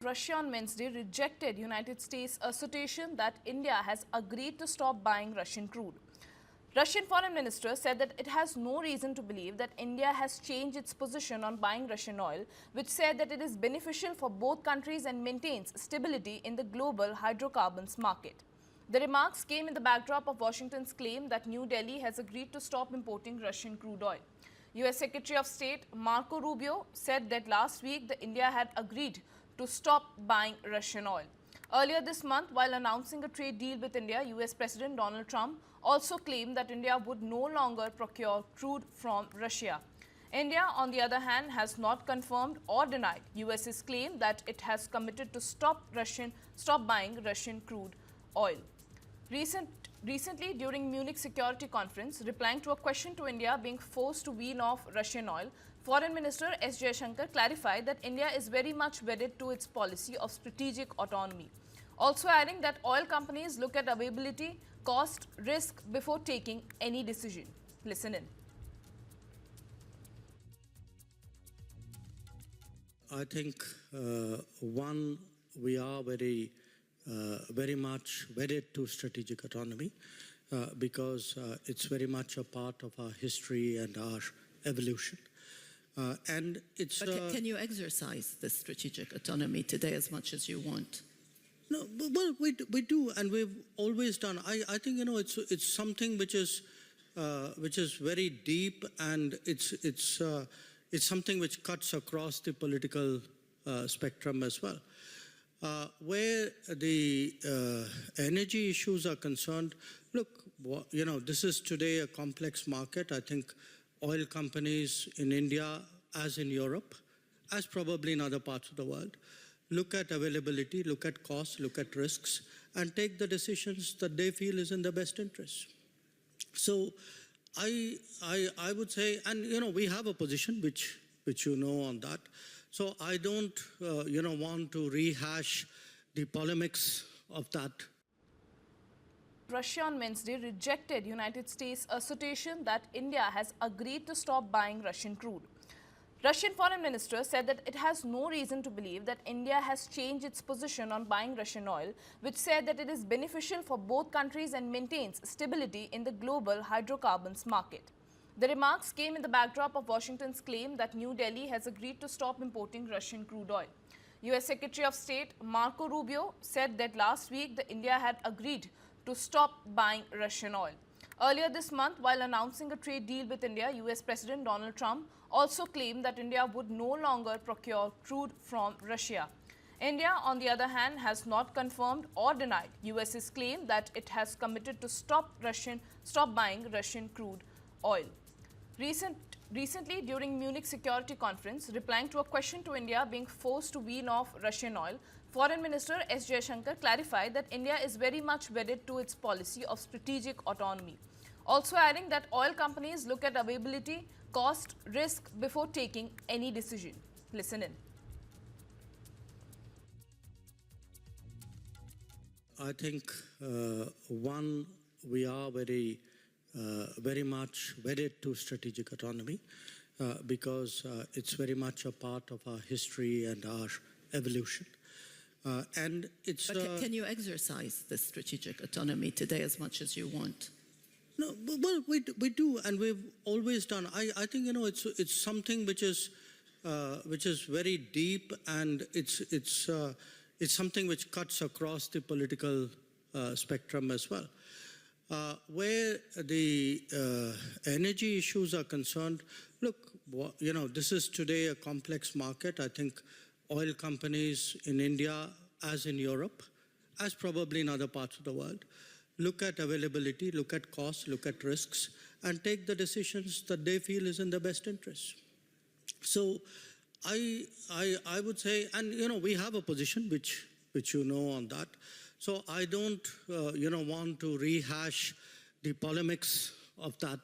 Russia on Wednesday rejected United States' assertion that India has agreed to stop buying Russian crude. Russian Foreign Minister said that it has no reason to believe that India has changed its position on buying Russian oil, which said that it is beneficial for both countries and maintains stability in the global hydrocarbons market. The remarks came in the backdrop of Washington's claim that New Delhi has agreed to stop importing Russian crude oil. US Secretary of State Marco Rubio said that last week the India had agreed to stop buying Russian oil. Earlier this month, while announcing a trade deal with India, US President Donald Trump also claimed that India would no longer procure crude from Russia. India, on the other hand, has not confirmed or denied US's claim that it has committed to stop buying Russian crude oil. Recently, during Munich Security Conference, replying to a question to India being forced to wean off Russian oil, Foreign Minister S. Jaishankar clarified that India is very much wedded to its policy of strategic autonomy. Also adding that oil companies look at availability, cost, risk before taking any decision. Listen in. I think, one, we are very much wedded to strategic autonomy because it's very much a part of our history and our evolution. And it's. But can you exercise this strategic autonomy today as much as you want? No, well, we do, and we've always done. I think it's something which is very deep, and it's something which cuts across the political spectrum as well. Where the energy issues are concerned, look, this is today a complex market. I think oil companies in India, as in Europe, as probably in other parts of the world, look at availability, look at costs, look at risks, and take the decisions that they feel is in their best interest. So I would say, and we have a position which on that. So I don't want to rehash the polemics of that. Russia on Wednesday rejected United States' assertion that India has agreed to stop buying Russian crude. Russian Foreign Minister said that it has no reason to believe that India has changed its position on buying Russian oil, which said that it is beneficial for both countries and maintains stability in the global hydrocarbons market. The remarks came in the backdrop of Washington's claim that New Delhi has agreed to stop importing Russian crude oil. US Secretary of State Marco Rubio said that last week the India had agreed to stop buying Russian oil. Earlier this month, while announcing a trade deal with India, US President Donald Trump also claimed that India would no longer procure crude from Russia. India, on the other hand, has not confirmed or denied US's claim that it has committed to stop buying Russian crude oil. Recently, during Munich Security Conference, replying to a question to India being forced to wean off Russian oil, Foreign Minister S. Jaishankar clarified that India is very much wedded to its policy of strategic autonomy. Also adding that oil companies look at availability, cost, risk before taking any decision. Listen in. I think, one, we are very much wedded to strategic autonomy because it's very much a part of our history and our evolution. And it's. But can you exercise this strategic autonomy today as much as you want? No, well, we do, and we've always done. I think it's something which is very deep, and it's something which cuts across the political spectrum as well. Where the energy issues are concerned, look, this is today a complex market. I think oil companies in India, as in Europe, as probably in other parts of the world, look at availability, look at costs, look at risks, and take the decisions that they feel is in their best interest. So I would say, and we have a position which on that. So I don't want to rehash the polemics of that